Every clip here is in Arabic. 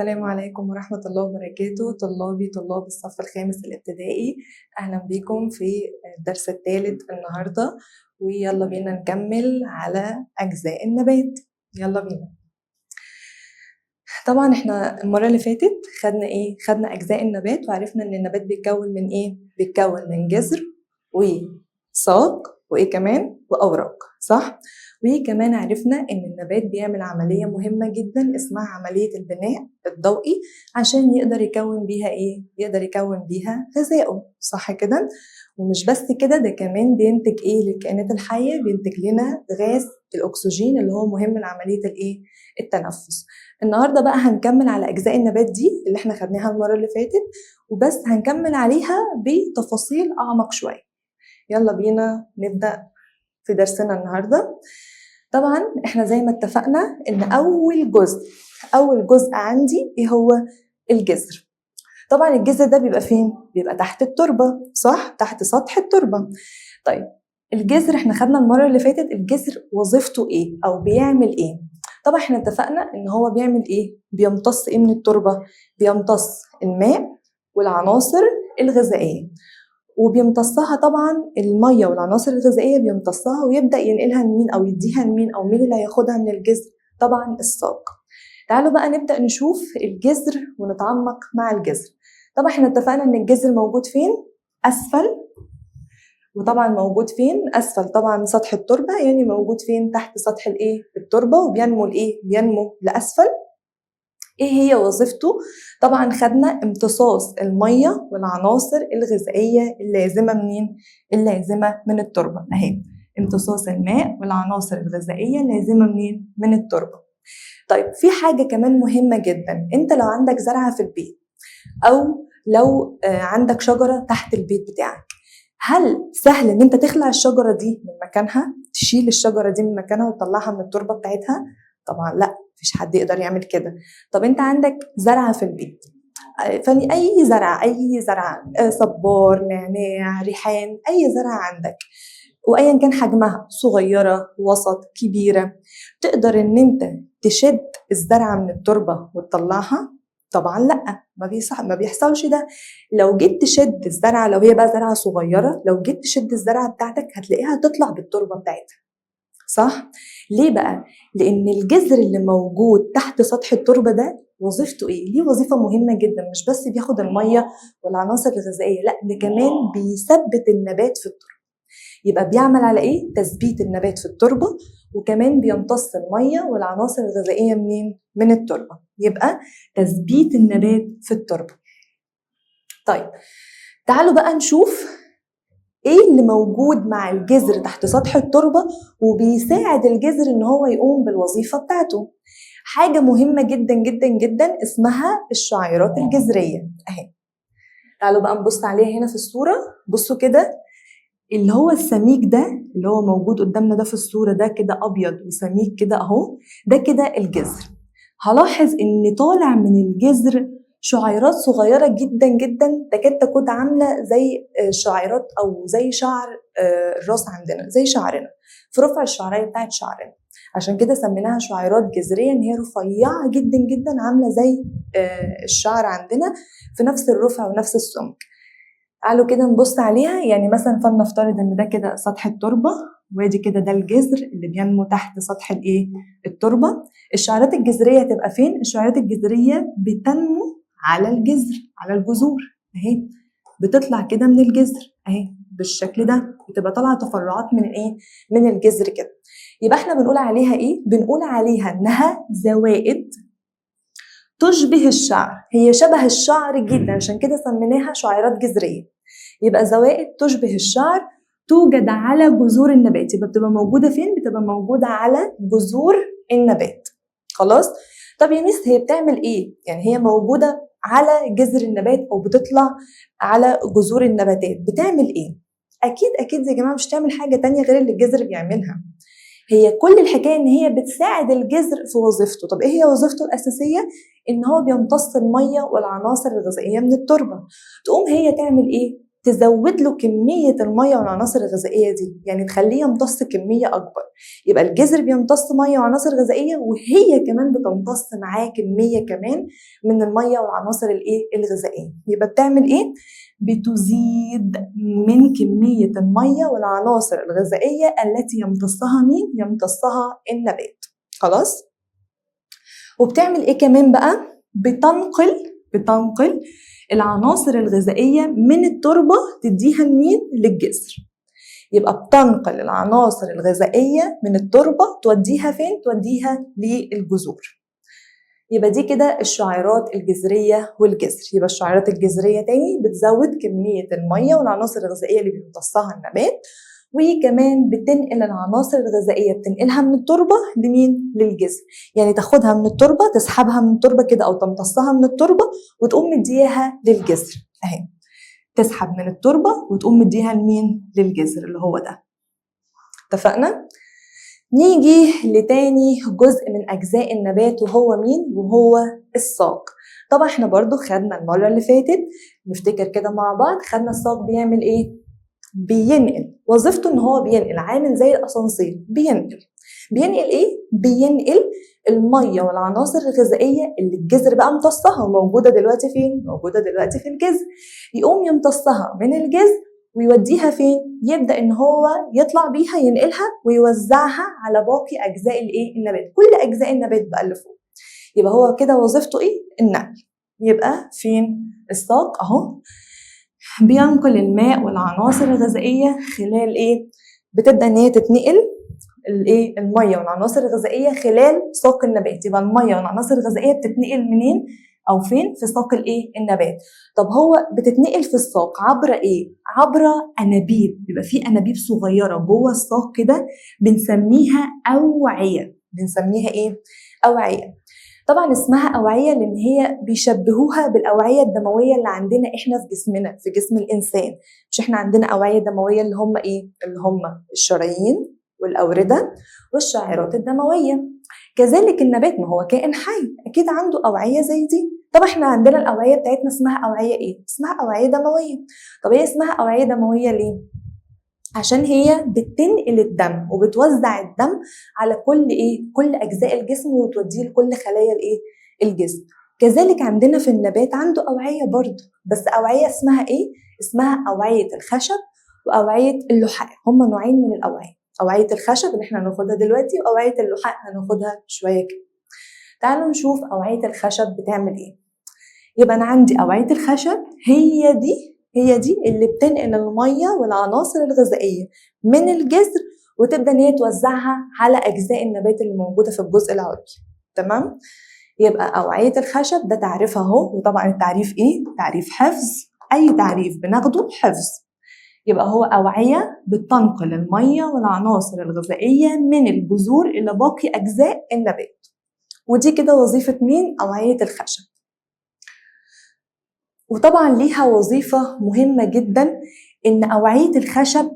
السلام عليكم ورحمة الله وبركاته. طلاب الصف الخامس الابتدائي، أهلا بكم في الدرس الثالث النهاردة، ويلا بينا نكمل على أجزاء النبات. يلا بينا. طبعا احنا المرة اللي فاتت خدنا أجزاء النبات، وعرفنا إن النبات بيتكون من بيتكون من جذر وساق كمان وأوراق، صح؟ وكمان عرفنا إن النبات بيعمل عملية مهمة جدا اسمها عملية البناء الضوئي عشان يقدر يكون بيها يقدر يكون بيها غذائه، صح كده؟ ومش بس كده، ده كمان بينتج للكائنات الحية، بينتج لنا غاز الأكسجين اللي هو مهم لعملية التنفس. النهاردة بقى هنكمل على أجزاء النبات دي اللي احنا خدناها المرة اللي فاتت، وبس هنكمل عليها بتفاصيل أعمق شوية. يلا بينا نبدأ في درسنا النهاردة. طبعا احنا زي ما اتفقنا ان اول جزء عندي هو الجذر. طبعا الجذر ده بيبقى فين؟ بيبقى تحت التربة، صح؟ تحت سطح التربة. طيب الجذر احنا خدنا المرة اللي فاتت الجذر وظيفته او بيعمل طبعا احنا اتفقنا ان هو بيعمل بيمتص من التربة؟ بيمتص الماء والعناصر الغذائية، وبيمتصها طبعا الميه والعناصر الغذائيه، بيمتصها ويبدا ينقلها لمين او يديها لمين، او مين اللي هياخدها من الجذر؟ طبعا الساق. تعالوا بقى نبدا نشوف الجذر ونتعمق مع الجذر. طبعا احنا اتفقنا ان الجذر موجود فين؟ اسفل. وطبعا موجود فين؟ اسفل طبعا سطح التربه، يعني موجود فين؟ تحت سطح التربه، وبينمو بينمو لاسفل. ايه هي وظيفته؟ طبعا خدنا امتصاص الميه والعناصر الغذائيه اللازمه من التربه اهي. امتصاص الماء والعناصر الغذائيه اللازمه من التربه. طيب في حاجه كمان مهمه جدا، انت لو عندك زرعه في البيت او لو عندك شجره تحت البيت بتاعك، هل سهل ان انت تخلع الشجره دي من مكانها؟ تشيل الشجره دي من مكانها وتطلعها من التربه بتاعتها؟ طبعا لا، مفيش حد يقدر يعمل كده. طب انت عندك زرعه في البيت، فني اي زرعه صبار، نعناع، ريحان، اي زرعه عندك وايا كان حجمها، صغيره، وسط، كبيره، تقدر ان انت تشد الزرعه من التربه وتطلعها؟ طبعا لا، ما بيحصلش ده. لو جيت تشد الزرعه، لو هي بقى زرعه صغيره، لو جيت تشد الزرعه بتاعتك هتلاقيها تطلع بالتربه بتاعتها، صح؟ ليه بقى؟ لأن الجذر اللي موجود تحت سطح التربة ده وظيفته ليه وظيفة مهمة جدا، مش بس بياخد المية والعناصر الغذائية، لا ده كمان بيثبت النبات في التربة. يبقى بيعمل على تثبيت النبات في التربة، وكمان بيمتص المية والعناصر الغذائية من التربة. يبقى تثبيت النبات في التربة. طيب تعالوا بقى نشوف ايه اللي موجود مع الجذر تحت سطح التربة وبيساعد الجذر ان هو يقوم بالوظيفة بتاعته. حاجة مهمة جدا جدا جدا اسمها الشعيرات الجذرية اهي. تعالوا بقى نبص عليها هنا في الصورة. بصوا كده، اللي هو السميك ده اللي هو موجود قدامنا ده في الصورة، ده كده ابيض وسميك كده اهو، ده كده الجذر. هلاحظ ان طالع من الجذر شعيرات صغيرة جدا جدا، تكاد تكون عاملة زي شعيرات أو زي شعر الراس عندنا، زي شعرنا، في رفع الشعرية بتاعت شعرنا. عشان كده سميناها شعيرات جذرية، إن هي رفيعة جدا جدا، عاملة زي الشعر عندنا، في نفس الرفع ونفس السمك. تعالوا كده نبص عليها. يعني مثلا فلنفترض إن ده كده سطح التربة، وادي كده ده الجذر اللي بينمو تحت سطح التربة. الشعيرات الجذرية تبقى فين؟ الشعيرات الجذرية بتنمو على الجذر، على الجذور اهي، بتطلع كده من الجذر اهي بالشكل ده، بتبقى طالعه تفرعات من الجذر كده. يبقى احنا بنقول عليها بنقول عليها انها زوائد تشبه الشعر، هي شبه الشعر جدا، عشان كده سميناها شعيرات جذريه. يبقى زوائد تشبه الشعر توجد على جذور النبات. يبقى بتبقى موجوده فين؟ بتبقى موجوده على جذور النبات. خلاص؟ طب يا ميس هي بتعمل يعني هي موجوده على جذر النبات او بتطلع على جذور النباتات، بتعمل اكيد يا جماعه مش تعمل حاجه تانية غير اللي الجذر بيعملها. هي كل الحكايه ان هي بتساعد الجذر في وظيفته. طب ايه هي وظيفته الاساسيه؟ ان هو بيمتص الميه والعناصر الغذائيه من التربه. تقوم هي تعمل تزود له كمية المية والعناصر الغذائية دي، يعني تخليه يمتص كمية أكبر. يبقى الجذر بيمتص مية وعناصر غذائية، وهي كمان بتمتص معاه كمية كمان من المية والعناصر الغذائية. يبقى بتعمل إيه؟ بتزيد من كمية المية والعناصر الغذائية التي يمتصها مين؟ يمتصها النبات. خلاص؟ وبتعمل إيه كمان بقى؟ بتنقل العناصر الغذائية من التربة تديها لمين؟ للجذر. يبقى بتنقل العناصر الغذائية من التربة توديها فين؟ توديها للجذور. يبقى دي كده الشعيرات الجذرية والجذر. يبقى الشعيرات الجذرية تاني بتزود كمية المية والعناصر الغذائية اللي بيمتصها النبات، وكمان بتنقل العناصر الغذائية بتنقلها من التربة لمين؟ للجذر. يعني تاخدها من التربة، تسحبها من التربة كده أو تمتصها من التربة وتقوم مديها للجذر أهي. تسحب من التربة وتقوم مديها لمين؟ للجذر اللي هو ده. اتفقنا؟ نيجي لتاني جزء من أجزاء النبات وهو مين؟ وهو الساق. طبعا احنا برضو خدنا المرة اللي فاتت، نفتكر كده مع بعض، خدنا الساق بيعمل ايه؟ بينقل. وظيفته ان هو بينقل، عامل زي الاسانسير. بينقل ايه؟ بينقل الميه والعناصر الغذائيه اللي الجذر بقى امتصها، موجوده دلوقتي فين؟ موجوده دلوقتي في الجذر. يقوم يمتصها من الجذر ويوديها فين؟ يبدا ان هو يطلع بيها، ينقلها ويوزعها على باقي اجزاء النبات، كل اجزاء النبات بقى اللي فوق. يبقى هو كده وظيفته ايه؟ النقل. يبقى فين الساق؟ اهو بينقل الماء والعناصر الغذائيه خلال ايه؟ بتبدا ان هي تتنقل الميه والعناصر الغذائيه خلال ساق النبات. يبقى الميه والعناصر الغذائيه بتتنقل منين او فين؟ في ساق النبات. طب هو بتتنقل في الساق عبر ايه؟ عبر انابيب. بيبقى في انابيب صغيره جوه الساق كده بنسميها اوعيه. بنسميها ايه؟ اوعيه. طبعا اسمها اوعيه لان هي بيشبهوها بالاوعيه الدمويه اللي عندنا احنا في جسمنا، في جسم الانسان. مش احنا عندنا اوعيه دمويه اللي هم ايه؟ اللي هم الشرايين والاورده والشعيرات الدمويه. كذلك النبات، ما هو كائن حي، اكيد عنده اوعيه زي دي. طب احنا عندنا الاوعيه بتاعتنا اسمها اوعيه ايه؟ اسمها اوعيه دمويه. طب هي اسمها اوعيه دمويه ليه؟ عشان هي بتنقل الدم وبتوزع الدم على كل اجزاء الجسم وتوديه لكل خلايا الجسم. كذلك عندنا في النبات عنده اوعيه برضه، بس اوعيه اسمها ايه؟ اسمها اوعيه الخشب واوعيه اللحاء. هما نوعين من الاوعيه، اوعيه الخشب اللي احنا هناخدها دلوقتي واوعيه اللحاء هناخدها شويه كده. تعالوا نشوف اوعيه الخشب بتعمل ايه. يبقى انا عندي اوعيه الخشب هي دي اللي بتنقل الميه والعناصر الغذائيه من الجذر وتبدا ان هي توزعها على اجزاء النبات اللي موجوده في الجزء العلوي. تمام؟ يبقى اوعيه الخشب ده تعريفها اهو. وطبعا التعريف ايه؟ تعريف حفظ، اي تعريف بناخده حفظ. يبقى هو اوعيه بتنقل الميه والعناصر الغذائيه من الجذور الى باقي اجزاء النبات. ودي كده وظيفه مين؟ اوعيه الخشب. وطبعا ليها وظيفة مهمة جدا، ان اوعية الخشب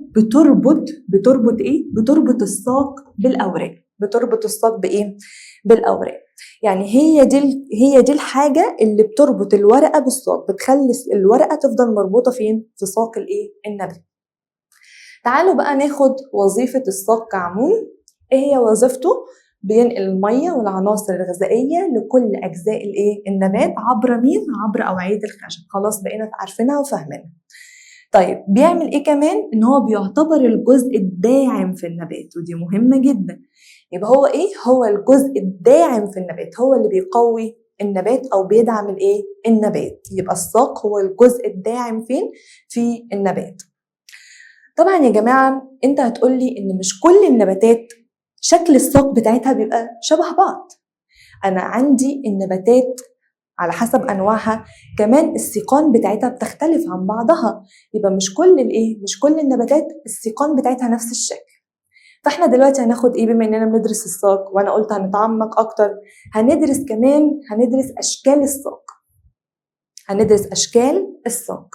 بتربط ايه؟ بتربط الساق بالاوراق. بتربط الساق بايه؟ بالاوراق. يعني هي دي الحاجة اللي بتربط الورقة بالساق، بتخلي الورقة تفضل مربوطة فين؟ في ساق النبات. تعالوا بقى ناخد وظيفة الساق كعموم. ايه هي وظيفته؟ بينقل الميه والعناصر الغذائيه لكل اجزاء النبات عبر مين؟ عبر اوعيه الخشب. خلاص بقينا عارفينها وفاهمينها. طيب بيعمل ايه كمان؟ ان هو بيعتبر الجزء الداعم في النبات، ودي مهمه جدا. يبقى هو ايه؟ هو الجزء الداعم في النبات، هو اللي بيقوي النبات او بيدعم النبات. يبقى الساق هو الجزء الداعم فين؟ في النبات. طبعا يا جماعه انت هتقولي ان مش كل النباتات شكل الساق بتاعتها بيبقى شبه بعض. أنا عندي النباتات على حسب أنواعها كمان السيقان بتاعتها بتختلف عن بعضها. يبقى مش كل النباتات السيقان بتاعتها نفس الشكل. فاحنا دلوقتي هناخد ايه بما اننا بندرس الساق؟ وانا قلت هنتعمق اكتر، هندرس اشكال الساق. هندرس اشكال الساق.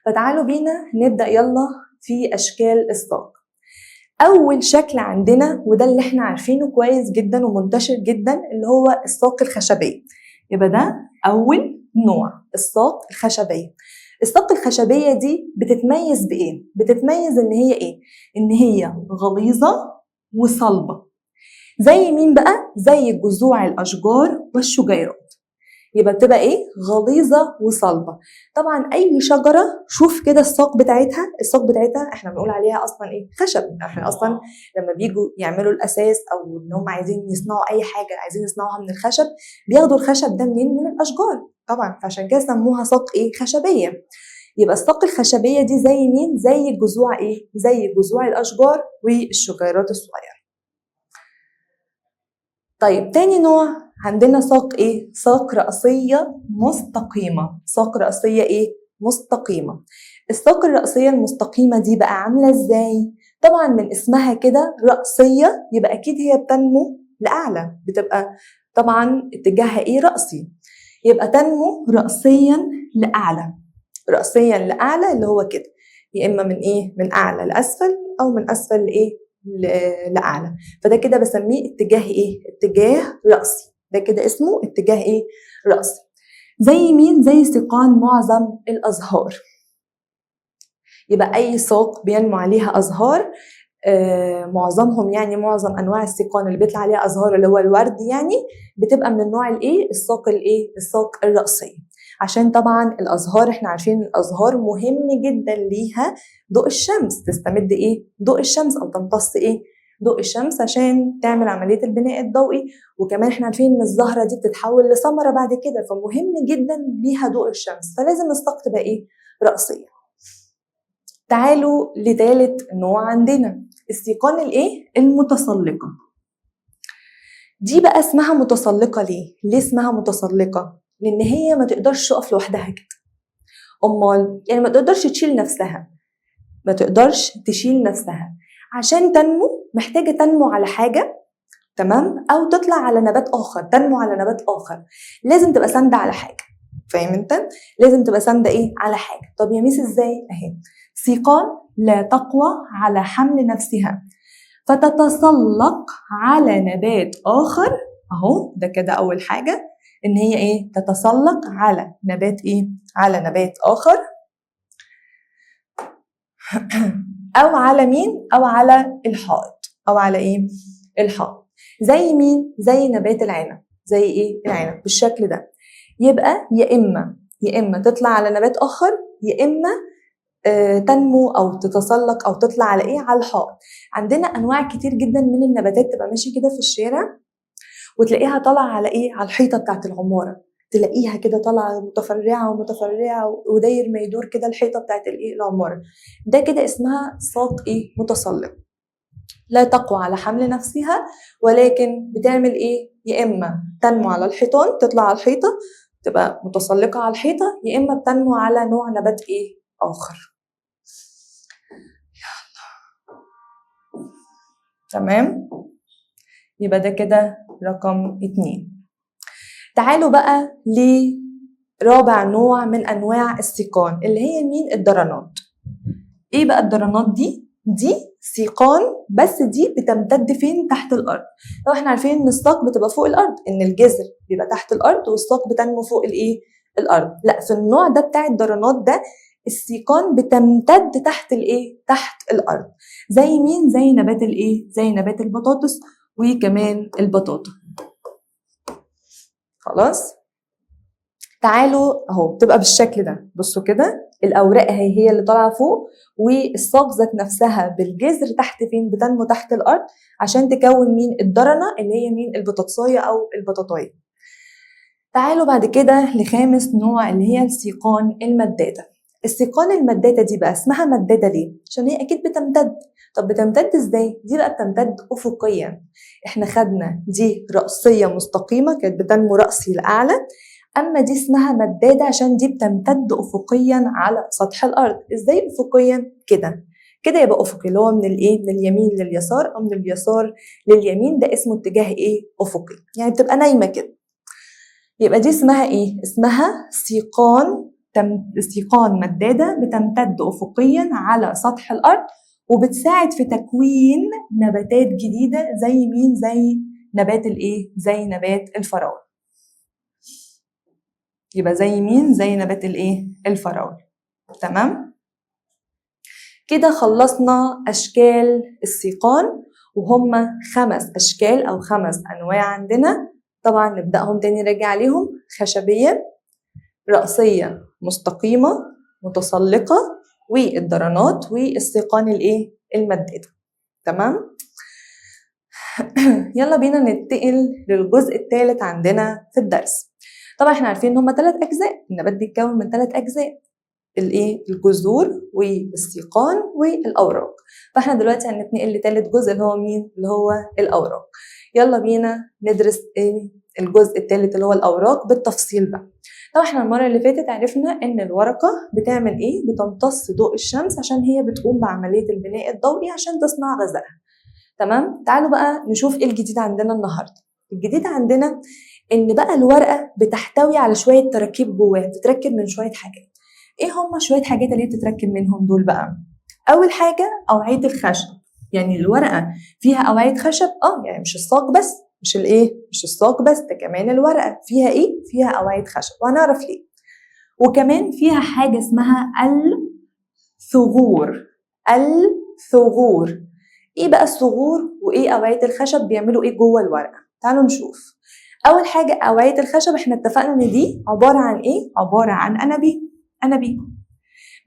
فتعالوا بينا نبدأ يلا في اشكال الساق. أول شكل عندنا وده اللي احنا عارفينه كويس جدا ومنتشر جدا اللي هو الساق الخشبية. يبقى ده أول نوع، الساق الخشبية. الساق الخشبية دي بتتميز بإيه؟ بتتميز إن هي إيه؟ إن هي غليظة وصلبة. زي مين بقى؟ زي جذوع الأشجار والشجيرات. يبقى بتبقى ايه؟ غليظه وصلبه. طبعا اي شجره شوف كده الساق بتاعتها احنا بنقول عليها اصلا ايه؟ خشب. احنا اصلا لما بيجوا يعملوا الاساس او ان هم عايزين يصنعوا اي حاجه عايزين يصنعوها من الخشب، بياخدوا الخشب ده منين؟ من الاشجار طبعا، فعشان كده سموها ساق ايه؟ خشبيه. يبقى الساق الخشبيه دي زي مين؟ زي جذوع ايه؟ زي جذوع الاشجار والشجيرات الصغيره. طيب تاني نوع عندنا ساق ايه؟ ساق رأسية مستقيمة. ساق رأسية ايه؟ مستقيمة. الساق الرأسية المستقيمة دي بقى عاملة ازاي؟ طبعا من اسمها كده رأسية، يبقى اكيد هي بتنمو لأعلى، بتبقى طبعا اتجاهها ايه؟ رأسي. يبقى تنمو رأسيا لأعلى. رأسيا لأعلى اللي هو كده، يا إما من ايه؟ من أعلى لأسفل أو من أسفل لإيه؟ لأعلى. فده كده بسميه اتجاه ايه؟ اتجاه رأسي. ده كده اسمه اتجاه ايه؟ رأسي. زي مين؟ زي سيقان معظم الأزهار. يبقى أي ساق بينمو عليها أزهار، معظمهم يعني معظم أنواع السيقان اللي بيطلع عليها أزهار اللي هو الورد يعني، بتبقى من النوع الايه؟ الساق الايه؟ الساق الرأسية. عشان طبعا الأزهار احنا عارفين الأزهار مهم جدا ليها ضوء الشمس، تستمد ايه؟ ضوء الشمس او تمتص ايه؟ ضوء الشمس عشان تعمل عملية البناء الضوئي. وكمان احنا عارفين ان الزهرة دي بتتحول لثمرة بعد كده، فمهم جدا ليها ضوء الشمس، فلازم الساق تبقى ايه؟ رأسية. تعالوا لثالث نوع عندنا السيقان الايه؟ المتسلقة. دي بقى اسمها متسلقة ليه؟ ليه اسمها متسلقة؟ لان هي ما تقدرش تقف لوحدها كده. امال يعني ما تقدرش تشيل نفسها، ما تقدرش تشيل نفسها. عشان تنمو محتاجة تنمو على حاجة، تمام؟ أو تطلع على نبات آخر، تنمو على نبات آخر، لازم تبقى ساندة على حاجة. فاهم أنت؟ لازم تبقى ساندة إيه؟ على حاجة. طب يا ميس إزاي؟ أهي سيقان لا تقوى على حمل نفسها فتتسلق على نبات آخر. أهو ده كده أول حاجة، إن هي إيه؟ تتسلق على نبات إيه؟ على نبات آخر. أو على مين؟ أو على الحائط. أو على إيه؟ الحائط. زي مين؟ زي نبات العنب. زي إيه؟ العنب بالشكل ده. يبقى يا إما تطلع على نبات آخر، يا إما تنمو أو تتسلق أو تطلع على إيه؟ على الحائط. عندنا أنواع كتير جدا من النباتات تبقى ماشي كده في الشارع وتلاقيها طالعة على إيه؟ على الحيطة بتاعت العمارة. تلاقيها كده طالعه متفرعه ومتفرعه وداير ما يدور كده الحيطه بتاعت الايه؟ العماره. ده كده اسمها ساق ايه؟ متسلق. لا تقوى على حمل نفسها، ولكن بتعمل ايه؟ يا اما تنمو على الحيطان، تطلع على الحيطه تبقى متسلقه على الحيطه، يا اما بتنمو على نوع نبات ايه؟ اخر. تمام؟ يبقى ده كده رقم 2. تعالوا بقى لرابع نوع من انواع السيقان اللي هي مين؟ الدرنات. ايه بقى الدرنات دي؟ دي سيقان بس دي بتمتد فين؟ تحت الارض. لو احنا عارفين ان الساق بتبقى فوق الارض، ان الجذر بيبقى تحت الارض والساق بتنمو فوق الايه؟ الارض. لا، في النوع ده بتاع الدرنات ده السيقان بتمتد تحت الايه؟ تحت الارض. زي مين؟ زي نبات الايه؟ زي نبات البطاطس وكمان البطاطا. خلاص؟ تعالوا اهو بتبقى بالشكل ده. بصوا كده الاوراق هي اللي طالعه فوق، والساق ذات نفسها بالجذر تحت فين؟ بتنمو تحت الارض عشان تكون مين؟ الدرنه اللي هي مين؟ البطاطسايه او البطاطايه. تعالوا بعد كده لخامس نوع اللي هي السيقان المداده. السيقان المداده دي بقى اسمها مداده ليه؟ عشان هي اكيد بتمتد. طب بتمتد ازاي؟ دي بقى بتمتد افقيا. احنا خدنا دي رأسيه مستقيمه كانت بتنمو رأسي لاعلى، اما دي اسمها مداده عشان دي بتمتد افقيا على سطح الارض. ازاي افقيا؟ كده كده يبقى افقي، اللي هو من الايه؟ من اليمين لليسار او من اليسار لليمين، ده اسمه اتجاه ايه؟ افقي، يعني بتبقى نايمه كده. يبقى دي اسمها ايه؟ اسمها سيقان مداده بتمتد افقيا على سطح الارض، وبتساعد في تكوين نباتات جديده. زي مين؟ زي نبات الايه؟ زي نبات الفراوله. يبقى زي مين؟ زي نبات الايه؟ الفراولة. تمام؟ كده خلصنا أشكال السيقان، وهم 5 أشكال أو 5 أنواع عندنا. طبعا نبدأهم تاني نراجع عليهم: خشبية، رأسية مستقيمة، متسلقة، والدرنات، والسيقان المدادة. تمام؟ يلا بينا ننتقل للجزء الثالث عندنا في الدرس. طبعا احنا عارفين ان هما 3 أجزاء، النبات بيتكون من 3 أجزاء: الجذور والسيقان والأوراق. فاحنا دلوقتي هنتنقل لثالث جزء اللي هو مين؟ اللي هو الأوراق. يلا بينا ندرس الجزء الثالث اللي هو الأوراق بالتفصيل بقى. طبعا احنا المرة اللي فاتت عرفنا ان الورقة بتعمل بتمتص ضوء الشمس عشان هي بتقوم بعملية البناء الضوئي عشان تصنع غذائها. تمام؟ تعالوا بقى نشوف ايه الجديد عندنا النهارده. الجديد عندنا ان بقى الورقة بتحتوي على شوية تراكيب جواها، بتتركب من شوية حاجات. ايه هما شوية حاجات اللي بتتركب منهم دول بقى؟ اول حاجة أوعية الخشب. يعني الورقة فيها أوعية خشب، يعني مش الساق بس، مش الساق بس، ده كمان الورقة فيها فيها أوعية خشب، وهنعرف ليه. وكمان فيها حاجة اسمها الثغور. الثغور ايه بقى الثغور وايه أوعية الخشب؟ بيعملوا ايه جوه الورقة؟ تعالوا نشوف. أول حاجة أوعية الخشب، احنا اتفقنا ان دي عبارة عن عبارة عن أنابيب.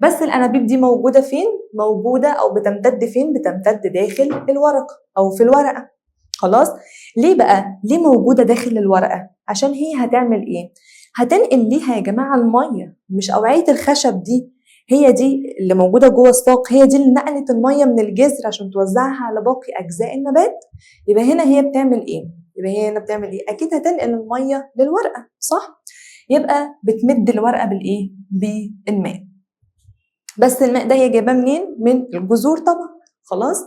بس الأنابيب دي موجودة فين؟ موجودة أو بتمتد فين؟ بتمتد داخل الورقة أو في الورقة. خلاص؟ ليه بقى؟ ليه موجودة داخل الورقة؟ عشان هي هتعمل هتنقل ليها يا جماعة المية. مش أوعية الخشب دي هي دي اللي موجودة جوه الساق، هي دي اللي نقلت المية من الجذر عشان توزعها على باقي أجزاء النبات. يبقى هنا هي بتعمل يبقى هي هنا بتعمل أكيد هتنقل المية للورقة، صح؟ يبقى بتمد الورقة بالماء. بس الماء ده هي جايباه منين؟ من الجذور طبعا. خلاص؟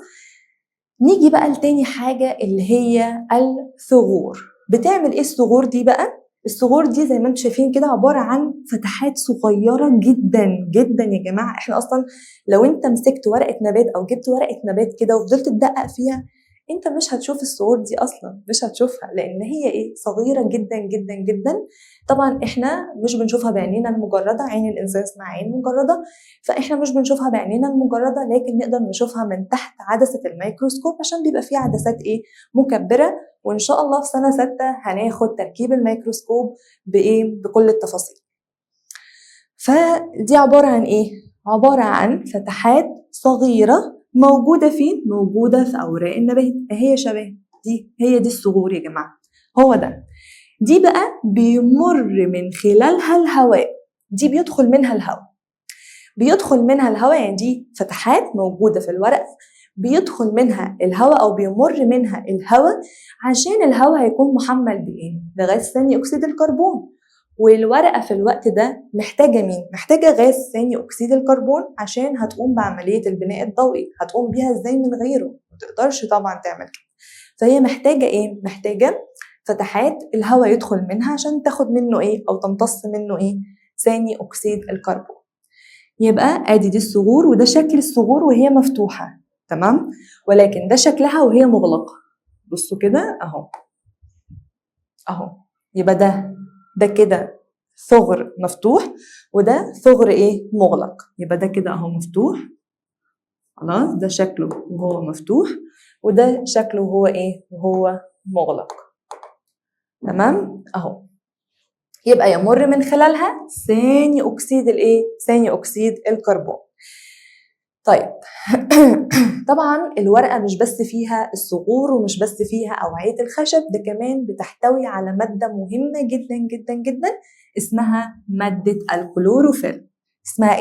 نيجي بقى لتاني حاجة اللي هي الثغور. بتعمل الثغور دي بقى؟ الثغور دي زي ما انتم شايفين كده عبارة عن فتحات صغيرة جدا جدا يا جماعة. احنا اصلا لو انت مسكت ورقة نبات او جبت ورقة نبات كده وفضلت تدقق فيها، انت مش هتشوف الثغور دي اصلا، مش هتشوفها، لان هي صغيرة جدا جدا جدا. طبعا احنا مش بنشوفها بعينينا المجردة، عين الانسان اسمها عين مجردة، فاحنا مش بنشوفها بعينينا المجردة، لكن نقدر نشوفها من تحت عدسة الميكروسكوب عشان بيبقى فيه عدسات مكبرة. وان شاء الله في سنة 6 هناخد تركيب الميكروسكوب بكل التفاصيل. فدي عبارة عن عبارة عن فتحات صغيرة موجودة فين؟ موجودة في أوراق النبات. هي شبه هي دي الثغور يا جماعة. هو ده. دي بقى بيمر من خلالها الهواء، دي بيدخل منها الهواء. يعني دي فتحات موجودة في الورق بيدخل منها الهواء أو بيمر منها الهواء، عشان الهواء هيكون محمل بغاز ثاني أكسيد الكربون. والورقة في الوقت ده محتاجة مين؟ محتاجة غاز ثاني أكسيد الكربون عشان هتقوم بعملية البناء الضوئي. هتقوم بيها ازاي من غيره؟ ما تقدرش طبعا تعمل كده. فهي محتاجة محتاجة فتحات الهواء يدخل منها عشان تاخد منه أو تمتص منه ثاني أكسيد الكربون. يبقى ادي دي الثغور، وده شكل الثغور وهي مفتوحة. تمام؟ ولكن ده شكلها وهي مغلقة. بصوا كده اهو. يبقى ده كده ثغر مفتوح، وده ثغر مغلق. يبقى ده كده اهو مفتوح. خلاص؟ ده شكله وهو مفتوح، وده شكله وهو وهو مغلق. تمام؟ اهو. يبقى يمر من خلالها ثاني أكسيد الكربون. طيب طبعا الورقة مش بس فيها الثغور ومش بس فيها أوعية الخشب، ده كمان بتحتوي على مادة مهمة جدا جدا جدا اسمها مادة الكلوروفيل. اسمها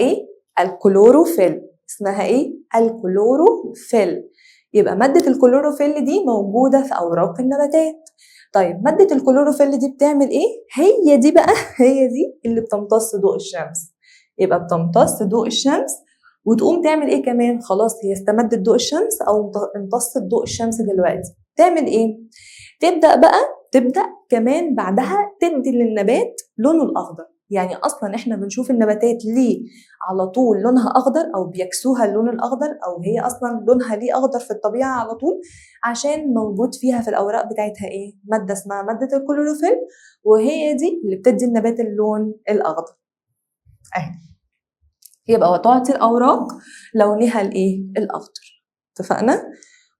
الكلوروفيل. اسمها الكلوروفيل. يبقى مادة الكلوروفيل دي موجودة في أوراق النباتات. طيب مادة الكلوروفيل دي بتعمل هي دي بقى هي دي اللي بتمتص ضوء الشمس. يبقى بتمتص ضوء الشمس وتقوم تعمل كمان؟ خلاص هي استمدت ضوء الشمس او امتصت ضوء الشمس دلوقتي. تعمل تبدأ كمان بعدها تدي للنبات لونه الأخضر. يعني أصلا احنا بنشوف النباتات ليه على طول لونها أخضر أو بيكسوها اللون الأخضر، أو هي أصلا لونها ليه أخضر في الطبيعة على طول؟ عشان موجود فيها في الأوراق بتاعتها مادة اسمها مادة الكلوروفيل، وهي دي اللي بتدي النبات اللون الأخضر. يبقى وتعطي الأوراق لونها الإيه؟ الأخضر. اتفقنا؟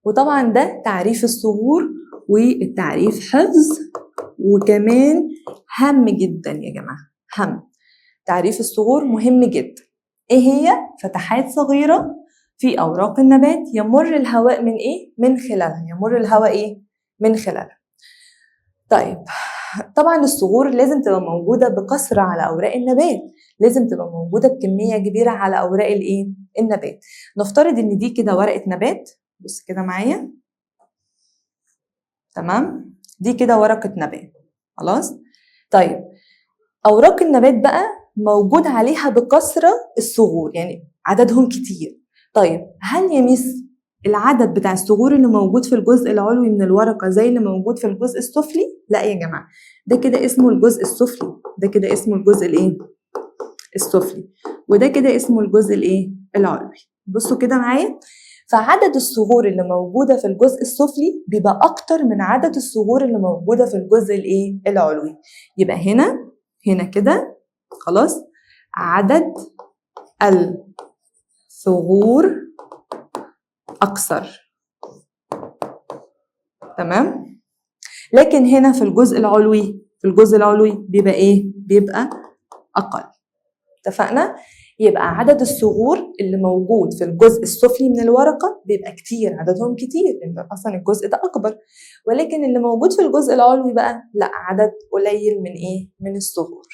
وطبعا ده تعريف الصغور، والتعريف حفظ وكمان هام جدا يا جماعة، هام. تعريف الصغور مهم جدا. ايه هي؟ فتحات صغيرة في أوراق النبات يمر الهواء من ايه؟ من خلالها. يمر الهواء ايه؟ من خلالها. طيب طبعا الصغور لازم تبقى موجودة بكثرة على أوراق النبات، لازم تبقى موجودة بكمية كبيرة على أوراق الايه؟ النبات. نفترض ان دي كده ورقة نبات، بص كده معايا، تمام؟ دي كده ورقة نبات، خلاص؟ طيب أوراق النبات بقى موجود عليها بكثرة الصغور، يعني عددهم كتير. طيب هل يا ميس العدد بتاع الصغور اللي موجود في الجزء العلوي من الورقة زي اللي موجود في الجزء السفلي؟ لا يا جماعة، ده كده اسمه الجزء السفلي، ده كده اسمه الجزء الايه؟ السفلي، وده كده اسمه الجزء الايه؟ العلوي. بصوا كده معايا، فعدد الصغور اللي موجودة في الجزء السفلي بيبقى أكتر من عدد الصغور اللي موجودة في الجزء الايه؟ العلوي. يبقى هنا كده خلاص عدد الثغور أكثر، تمام؟ لكن هنا في الجزء العلوي بيبقى إيه؟ بيبقى أقل. اتفقنا؟ يبقى عدد الثغور اللي موجود في الجزء السفلي من الورقة بيبقى كتير، عددهم كتير لأن أصلا الجزء ده أكبر، ولكن اللي موجود في الجزء العلوي بقى لا، عدد قليل من إيه؟ من الثغور.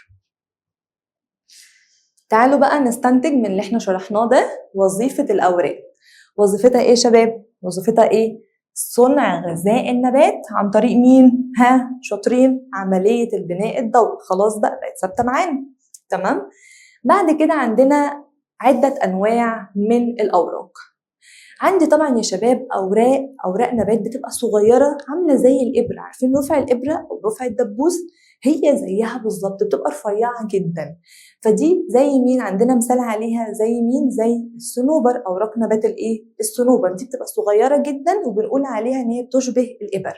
تعالوا بقى نستنتج من اللي احنا شرحناه ده وظيفة الأوراق. وظيفتها ايه يا شباب؟ وظيفتها ايه؟ صنع غذاء النبات عن طريق مين؟ ها شاطرين؟ عملية البناء الضوئي. خلاص بقى بقت ثابتة معانا، تمام؟ بعد كده عندنا عدة أنواع من الأوراق. عندي طبعا يا شباب أوراق نبات بتبقى صغيرة عاملة زي الإبرة، عارفين رفع الإبرة أو رفع الدبوس؟ هي زيها بالظبط، بتبقى رفيعة جدا. فدي زي مين؟ عندنا مثال عليها زي مين؟ زي الصنوبر، أوراق نبات الإيه؟ الصنوبر. دي بتبقى صغيرة جدا وبنقول عليها إن هي بتشبه الإبر.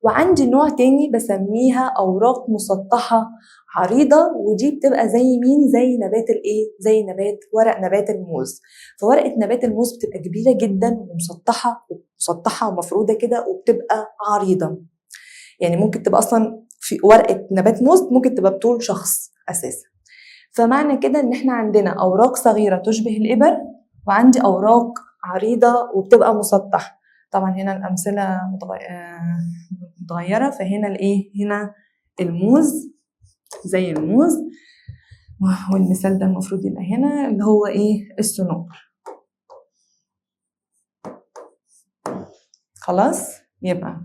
وعندي نوع تاني بسميها أوراق مسطحة عريضة، ودي بتبقى زي مين؟ زي نبات الإيه؟ زي ورق نبات الموز. فورقة نبات الموز بتبقى كبيرة جدا ومسطحة ومفرودة كده وبتبقى عريضة، يعني ممكن تبقى أصلا في ورقة نبات موز ممكن تبقى بطول شخص أساسا. فمعنى كده إن إحنا عندنا أوراق صغيرة تشبه الإبر، وعندي أوراق عريضة وبتبقى مسطحة. طبعا هنا الأمثلة متغيرة، فهنا الإيه؟ هنا الموز زي الموز، والمثال ده المفروض يبقى هنا اللي هو إيه؟ الصنوبر. خلاص يبقى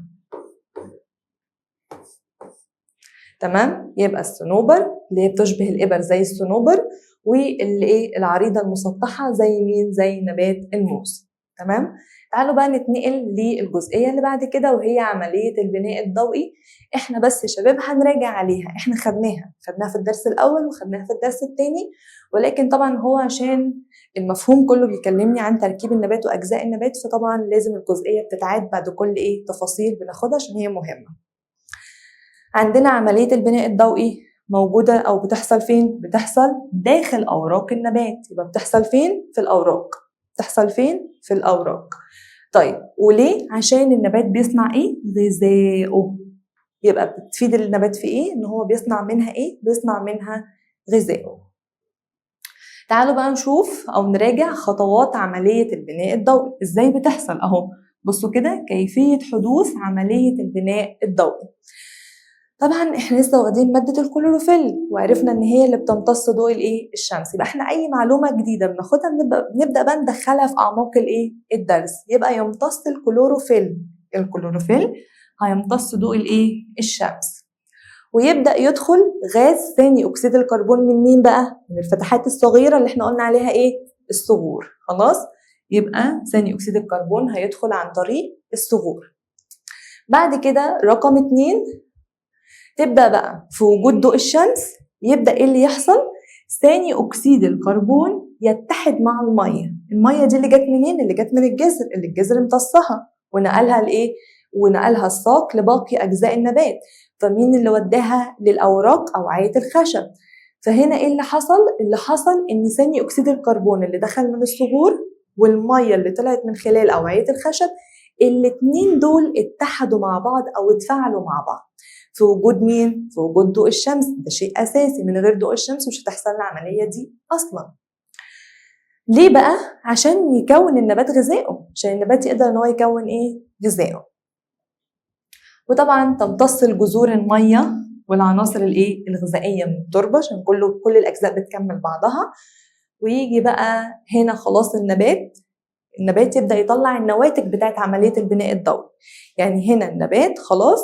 تمام. يبقى الصنوبر اللي هي بتشبه الإبر زي الصنوبر، واللي إيه؟ العريضة المسطحة زي مين؟ زي نبات الموز. تمام. تعالوا بقى نتنقل للجزئية اللي بعد كده وهي عملية البناء الضوئي. احنا بس يا شباب هنراجع عليها، احنا خدناها في الدرس الأول وخدناها في الدرس الثاني، ولكن طبعا هو عشان المفهوم كله بيكلمني عن تركيب النبات وأجزاء النبات، فطبعا لازم الجزئية بتتعاد بعد كل إيه؟ تفاصيل بناخدها عشان هي مهمة. عندنا عملية البناء الضوئي موجودة أو بتحصل فين؟ بتحصل داخل أوراق النبات. يبقى بتحصل فين؟ في الأوراق. بتحصل فين؟ في الأوراق. طيب وليه؟ عشان النبات بيصنع إيه؟ غذائه. يبقى بتفيد النبات في إيه؟ إن هو بيصنع منها إيه؟ بيصنع منها غذائه. تعالوا بقى نشوف أو نراجع خطوات عملية البناء الضوئي. إزاي بتحصل؟ أهو بصوا كده كيفية حدوث عملية البناء الضوئي. طبعا احنا لسه واخدين ماده الكلوروفيل وعرفنا ان هي اللي بتمتص ضوء الايه؟ الشمس. يبقى احنا اي معلومه جديده بناخدها بنبدا بقى ندخلها في اعماق الايه؟ الدرس. يبقى يمتص الكلوروفيل هيمتص ضوء الايه؟ الشمس، ويبدا يدخل غاز ثاني اكسيد الكربون من مين بقى؟ من الفتحات الصغيره اللي احنا قلنا عليها ايه؟ الثغور. خلاص. يبقى ثاني اكسيد الكربون هيدخل عن طريق الثغور. بعد كده رقم 2، تبدأ بقى في وجود ضوء الشمس يبدأ ايه اللي يحصل؟ ثاني أكسيد الكربون يتحد مع المية دي اللي جت منين؟ اللي جت من الجذر، اللي الجذر امتصها ونقلها لإيه؟ ونقلها الساق لباقي أجزاء النبات. فمين اللي وداها للأوراق أوعية الخشب؟ فهنا ايه اللي حصل؟ اللي حصل ان ثاني اكسيد الكربون اللي دخل من الصخور والميه اللي طلعت من خلال اوعيه الخشب، الاتنين دول اتحدوا مع بعض او اتفاعلوا مع بعض في وجود مين؟ في وجود ضوء الشمس. ده شيء اساسي، من غير ضوء الشمس مش هتحصل العمليه دي اصلا. ليه بقى؟ عشان يكون النبات غذائه، عشان النبات يقدر ان هو يكون ايه؟ غذائه. وطبعا تمتص الجذور الميه والعناصر الايه؟ الغذائيه من التربه، عشان كل الاجزاء بتكمل بعضها. ويجي بقى هنا خلاص النبات يبدا يطلع النواتج بتاعت عمليه البناء الضوئي. يعني هنا النبات خلاص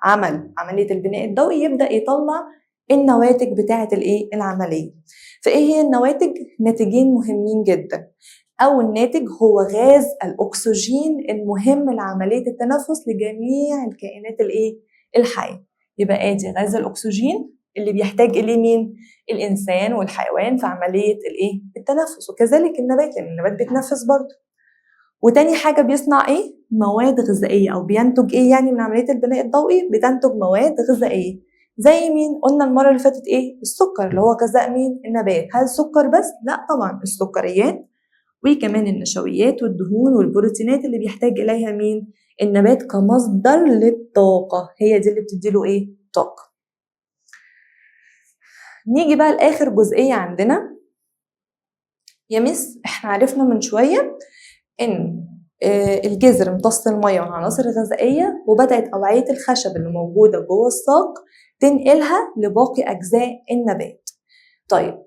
عمل عمليه البناء الضوئي، يبدا يطلع النواتج بتاعت الايه؟ العمليه. فايه هي النواتج؟ ناتجين مهمين جدا. اول ناتج هو غاز الاكسجين المهم لعمليه التنفس لجميع الكائنات الايه؟ الحيه. يبقى ادي غاز الاكسجين اللي بيحتاج اليه مين؟ الانسان والحيوان في عمليه الايه؟ التنفس، وكذلك النبات لان النبات بيتنفس برضه. وتاني حاجه بيصنع ايه؟ مواد غذائيه، او بينتج ايه يعني من عمليه البناء الضوئي؟ بتنتج مواد غذائيه. زي مين؟ قلنا المره اللي فاتت ايه؟ السكر اللي هو غذاء مين؟ النبات. هل السكر بس؟ لا طبعا، السكريات وكمان النشويات والدهون والبروتينات اللي بيحتاج اليها مين؟ النبات كمصدر للطاقه، هي دي اللي بتديله ايه؟ طاقه. نيجي بقى لاخر جزئيه عندنا. يا مس احنا عرفنا من شويه ان الجذر امتص الميه والعناصر الغذائيه، وبدات اوعيه الخشب اللي موجوده جوه الساق تنقلها لباقي اجزاء النبات. طيب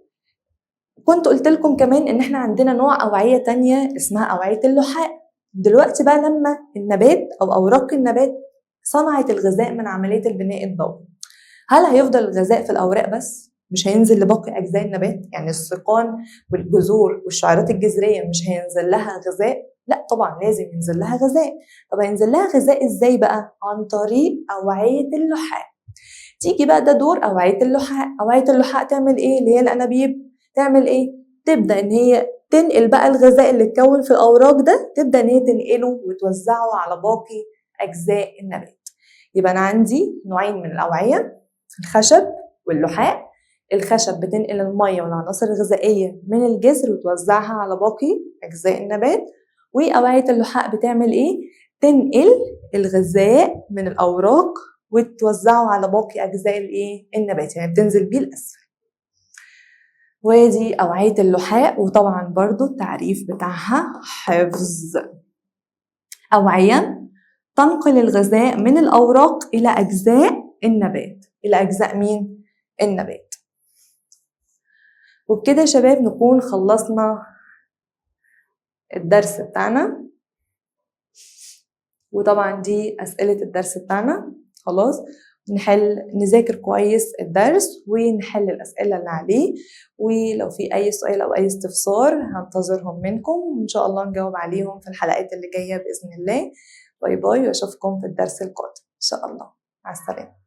كنت قلت لكم كمان ان احنا عندنا نوع اوعيه تانية اسمها اوعيه اللحاء. دلوقتي بقى لما النبات او اوراق النبات صنعت الغذاء من عمليه البناء الضوئي، هل هيفضل الغذاء في الاوراق بس؟ مش هينزل لباقي اجزاء النبات؟ يعني السيقان والجذور والشعيرات الجذريه مش هينزل لها غذاء؟ لا طبعا لازم ينزل لها غذاء. طب هينزل لها غذاء ازاي بقى؟ عن طريق اوعيه اللحاء. تيجي بقى ده دور اوعيه اللحاء. اوعيه اللحاء تعمل ايه؟ اللي هي الانابيب تعمل ايه؟ تبدا ان هي تنقل بقى الغذاء اللي اتكون في الاوراق ده، تبدا ان هي تنقله وتوزعه على باقي اجزاء النبات. يبقى انا عندي نوعين من الاوعيه، الخشب واللحاء. الخشب بتنقل الميه والعناصر الغذائيه من الجذر وتوزعها على باقي اجزاء النبات، واوعيه اللحاء بتعمل ايه؟ تنقل الغذاء من الاوراق وتوزعه على باقي اجزاء الايه؟ النبات، يعني بتنزل بيه الاسفل. ودي اوعيه اللحاء. وطبعا برضو التعريف بتاعها حفظ. اوعيه تنقل الغذاء من الاوراق الى اجزاء النبات. الى اجزاء مين؟ النبات. وبكده يا شباب نكون خلصنا الدرس بتاعنا، وطبعا دي اسئله الدرس بتاعنا. خلاص نذاكر كويس الدرس ونحل الاسئله اللي عليه، ولو في اي سؤال او اي استفسار هنتظرهم منكم، وان شاء الله نجاوب عليهم في الحلقات اللي جايه باذن الله. باي باي، واشوفكم في الدرس القادم ان شاء الله. مع السلامه.